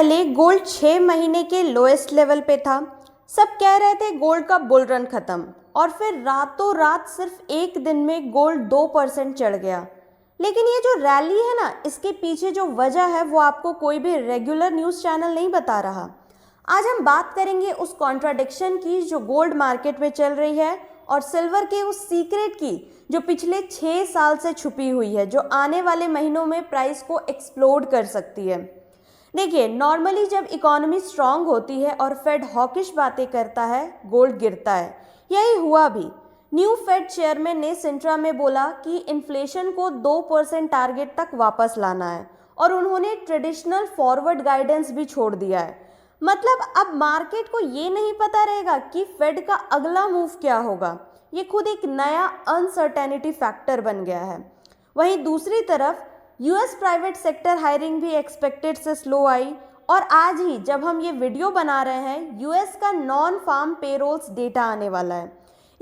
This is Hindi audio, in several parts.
पहले गोल्ड 6 महीने के लोएस्ट लेवल पे था। सब कह रहे थे गोल्ड का बुल रन खत्म, और फिर रातों रात सिर्फ एक दिन में गोल्ड 2% चढ़ गया। लेकिन ये जो रैली है ना, इसके पीछे जो वजह है वो आपको कोई भी रेगुलर न्यूज़ चैनल नहीं बता रहा। आज हम बात करेंगे उस कॉन्ट्राडिक्शन की जो गोल्ड मार्केट में चल रही है, और सिल्वर के उस सीक्रेट की जो पिछले 6 साल से छुपी हुई है, जो आने वाले महीनों में प्राइस को एक्सप्लोड कर सकती है। देखिए, नॉर्मली जब इकोनॉमी स्ट्रांग होती है और फेड हॉकिश बातें करता है, गोल्ड गिरता है। यही हुआ भी। न्यू फेड चेयरमैन ने सिंट्रा में बोला कि इन्फ्लेशन को 2% टारगेट तक वापस लाना है, और उन्होंने ट्रेडिशनल फॉरवर्ड गाइडेंस भी छोड़ दिया है। मतलब अब मार्केट को ये नहीं पता रहेगा कि फेड का अगला मूव क्या होगा। ये खुद एक नया अनसर्टेनिटी फैक्टर बन गया है। वहीं दूसरी तरफ यूएस प्राइवेट सेक्टर हायरिंग भी एक्सपेक्टेड से स्लो आई, और आज ही जब हम ये वीडियो बना रहे हैं, यूएस का नॉन फार्म पेरोल्स डेटा आने वाला है।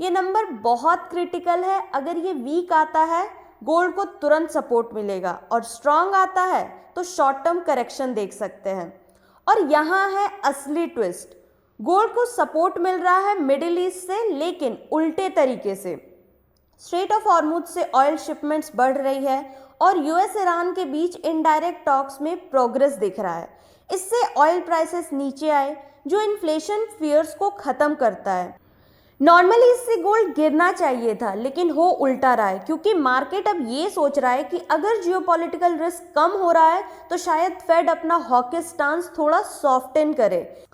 ये नंबर बहुत क्रिटिकल है। अगर ये वीक आता है, गोल्ड को तुरंत सपोर्ट मिलेगा, और स्ट्रांग आता है तो शॉर्ट टर्म करेक्शन देख सकते हैं। और यहाँ है असली ट्विस्ट। गोल्ड को सपोर्ट मिल रहा है मिडिल ईस्ट से, लेकिन उल्टे तरीके से। स्ट्रेट ऑफ हॉर्मुज से ऑयल शिपमेंट्स बढ़ रही है, और यूएस ईरान के बीच इनडायरेक्ट टॉक्स में प्रोग्रेस दिख रहा है। इससे ऑयल प्राइसेस नीचे आए, जो इन्फ्लेशन फियर्स को ख़त्म करता है। नॉर्मली इससे गोल्ड गिरना चाहिए था, लेकिन हो उल्टा रहा है, क्योंकि मार्केट अब ये सोच रहा है कि अगर जियोपॉलिटिकल रिस्क कम हो रहा है तो शायद फेड अपना हॉकिश स्टांस थोड़ा सॉफ्टन करे।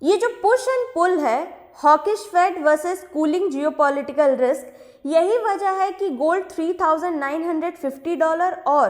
ये जो पुश एंड पुल है, hawkish Fed versus cooling geopolitical risk, यही वजह है कि गोल्ड $3,950 और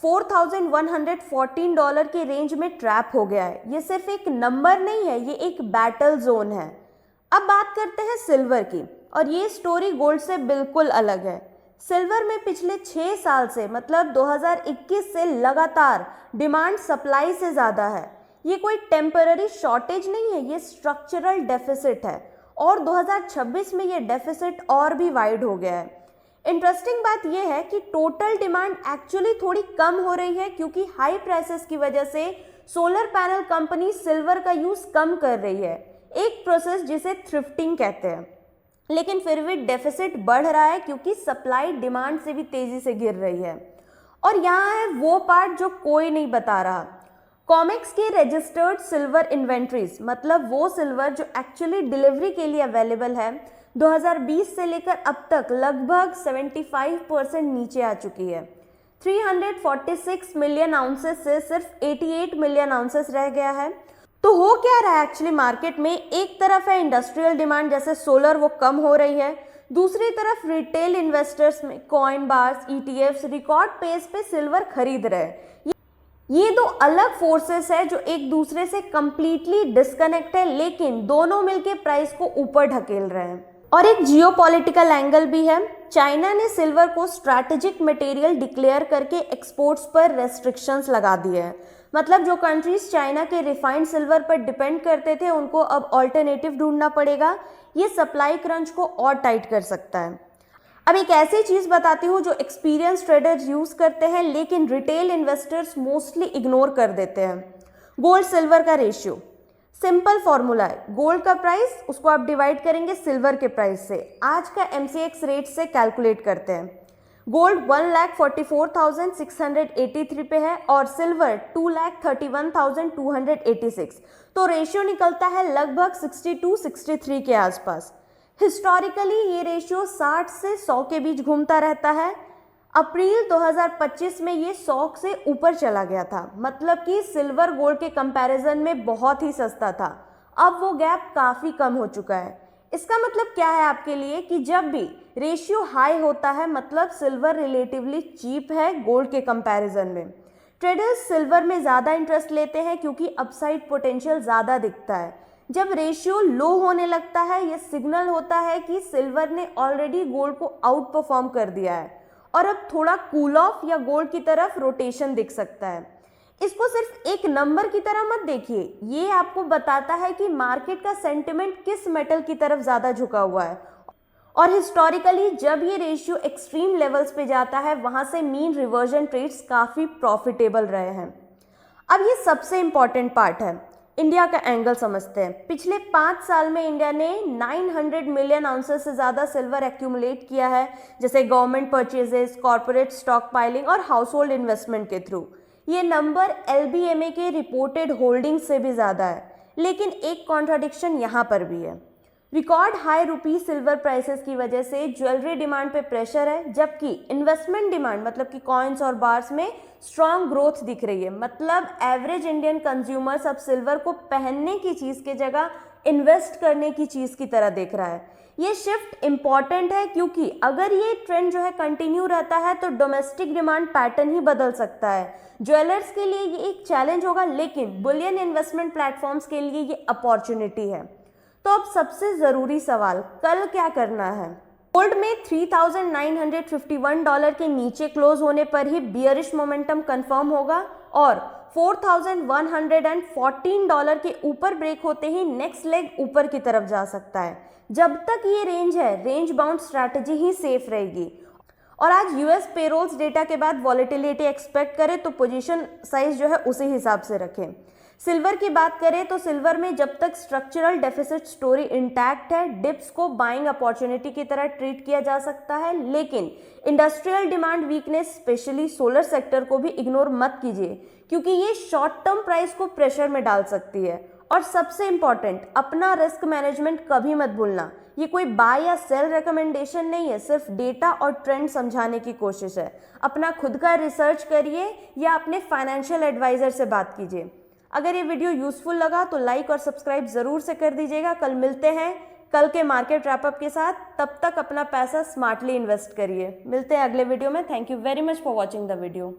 $4,114 के रेंज में ट्रैप हो गया है। ये सिर्फ एक नंबर नहीं है, ये एक बैटल जोन है। अब बात करते हैं सिल्वर की, और ये स्टोरी गोल्ड से बिल्कुल अलग है। सिल्वर में पिछले 6 साल से, मतलब 2021 से लगातार डिमांड सप्लाई से ज़्यादा है। ये कोई टेम्पररी शॉर्टेज नहीं है, ये स्ट्रक्चरल डेफिसिट है, और 2026 में ये डेफिसिट और भी वाइड हो गया है। इंटरेस्टिंग बात यह है कि टोटल डिमांड एक्चुअली थोड़ी कम हो रही है, क्योंकि हाई प्राइसेस की वजह से सोलर पैनल कंपनी सिल्वर का यूज़ कम कर रही है, एक प्रोसेस जिसे थ्रिफ्टिंग कहते हैं। लेकिन फिर भी डेफिसिट बढ़ रहा है, क्योंकि सप्लाई डिमांड से भी तेज़ी से गिर रही है। और यहाँ है वो पार्ट जो कोई नहीं बता रहा। कॉमेक्स के रजिस्टर्ड सिल्वर इन्वेंट्रीज, मतलब वो सिल्वर जो एक्चुअली डिलीवरी के लिए अवेलेबल है, 2020 से लेकर अब तक लगभग 75% नीचे आ चुकी है। 346 मिलियन आउंसेस से सिर्फ 88 मिलियन आउंसेस रह गया है। तो हो क्या रहा है एक्चुअली मार्केट में? एक तरफ है इंडस्ट्रियल डिमांड, जैसे सोलर, वो कम हो रही है। दूसरी तरफ रिटेल इन्वेस्टर्स में coin bars, ETFs record pace पे सिल्वर खरीद रहे हैं। ये दो अलग फोर्सेस है जो एक दूसरे से कंप्लीटली डिस्कनेक्ट है, लेकिन दोनों मिलके प्राइस को ऊपर ढकेल रहे हैं। और एक जियोपॉलिटिकल एंगल भी है। चाइना ने सिल्वर को स्ट्रैटेजिक मटेरियल डिक्लेयर करके एक्सपोर्ट्स पर रेस्ट्रिक्शंस लगा दिए हैं। मतलब जो कंट्रीज चाइना के रिफाइंड सिल्वर पर डिपेंड करते थे, उनको अब ऑल्टरनेटिव ढूंढना पड़ेगा। ये सप्लाई क्रंच को और टाइट कर सकता है। अब एक ऐसी चीज़ बताती हूँ जो एक्सपीरियंस ट्रेडर्स यूज़ करते हैं, लेकिन रिटेल इन्वेस्टर्स मोस्टली इग्नोर कर देते हैं। गोल्ड सिल्वर का रेशियो सिंपल फॉर्मूला है। गोल्ड का प्राइस, उसको आप डिवाइड करेंगे सिल्वर के प्राइस से। आज का MCX रेट से कैलकुलेट करते हैं। गोल्ड 1,44,683 पे है, और सिल्वर 2,31,286। तो रेशियो निकलता है लगभग 62-63 के आसपास। हिस्टोरिकली ये रेशियो 60 से 100 के बीच घूमता रहता है। अप्रैल 2025 में ये 100 से ऊपर चला गया था, मतलब कि सिल्वर गोल्ड के कंपैरिजन में बहुत ही सस्ता था। अब वो गैप काफ़ी कम हो चुका है। इसका मतलब क्या है आपके लिए कि जब भी रेशियो हाई होता है, मतलब सिल्वर रिलेटिवली चीप है गोल्ड के कंपैरिजन में। ट्रेडर्स सिल्वर में ज़्यादा इंटरेस्ट लेते हैं, क्योंकि अपसाइड पोटेंशियल ज़्यादा दिखता है। जब रेशियो लो होने लगता है, ये सिग्नल होता है कि सिल्वर ने ऑलरेडी गोल्ड को आउट परफॉर्म कर दिया है, और अब थोड़ा कूल ऑफ या गोल्ड की तरफ रोटेशन दिख सकता है। इसको सिर्फ एक नंबर की तरह मत देखिए, ये आपको बताता है कि मार्केट का सेंटिमेंट किस मेटल की तरफ ज़्यादा झुका हुआ है। और हिस्टोरिकली जब ये रेशियो एक्सट्रीम लेवल्स पे जाता है, वहाँ से मीन रिवर्जन ट्रेड्स काफ़ी प्रॉफिटेबल रहे हैं। अब ये सबसे इम्पॉर्टेंट पार्ट है, इंडिया का एंगल समझते हैं। पिछले 5 साल में इंडिया ने 900 मिलियन आउंसेस से ज़्यादा सिल्वर एक्यूमुलेट किया है, जैसे government purchases, corporate stock piling और हाउस होल्ड इन्वेस्टमेंट के थ्रू। ये नंबर LBMA के रिपोर्टेड होल्डिंग से भी ज़्यादा है, लेकिन एक कॉन्ट्राडिक्शन यहाँ पर भी है। रिकॉर्ड हाई रुपी सिल्वर प्राइसेस की वजह से ज्वेलरी डिमांड पे प्रेशर है, जबकि इन्वेस्टमेंट डिमांड मतलब कि कॉइन्स और बार्स में स्ट्रॉन्ग ग्रोथ दिख रही है। मतलब एवरेज इंडियन कंज्यूमर्स अब सिल्वर को पहनने की चीज़ की जगह इन्वेस्ट करने की चीज़ की तरह देख रहा है। ये शिफ्ट इम्पॉर्टेंट है क्योंकि अगर ये ट्रेंड जो है कंटिन्यू रहता है तो डोमेस्टिक डिमांड पैटर्न ही बदल सकता है। ज्वेलर्स के लिए ये एक चैलेंज होगा, लेकिन बुलियन इन्वेस्टमेंट प्लेटफॉर्म्स के लिए ये अपॉर्चुनिटी है। तो अब सबसे ज़रूरी सवाल, कल क्या करना है? गोल्ड में $3,951 के नीचे क्लोज होने पर ही बियरिश मोमेंटम कंफर्म होगा और $4,114 के ऊपर ब्रेक होते ही नेक्स्ट लेग ऊपर की तरफ जा सकता है। जब तक ये रेंज है, रेंज बाउंड स्ट्रैटेजी ही सेफ रहेगी। और आज US पेरोल्स डेटा के बाद वॉलेटिलिटी एक्सपेक्ट करें तो पोजीशन साइज जो है उसी हिसाब से रखें। सिल्वर की बात करें तो सिल्वर में जब तक स्ट्रक्चरल डेफिसिट स्टोरी इंटैक्ट है, डिप्स को बाइंग अपॉर्चुनिटी की तरह ट्रीट किया जा सकता है, लेकिन industrial demand weakness specially solar sector को भी इग्नोर मत कीजिए क्योंकि ये शॉर्ट टर्म प्राइस को प्रेशर में डाल सकती है। और सबसे इंपॉर्टेंट, अपना रिस्क मैनेजमेंट कभी मत भूलना। ये कोई बाय या सेल रिकमेंडेशन नहीं है, सिर्फ डेटा और ट्रेंड समझाने की कोशिश है। अपना खुद का रिसर्च करिए या अपने फाइनेंशियल एडवाइजर से बात कीजिए। अगर ये वीडियो यूजफुल लगा तो लाइक और सब्सक्राइब ज़रूर से कर दीजिएगा। कल मिलते हैं कल के मार्केट रैपअप के साथ। तब तक अपना पैसा स्मार्टली इन्वेस्ट करिए। मिलते हैं अगले वीडियो में। Thank you very much for watching the video.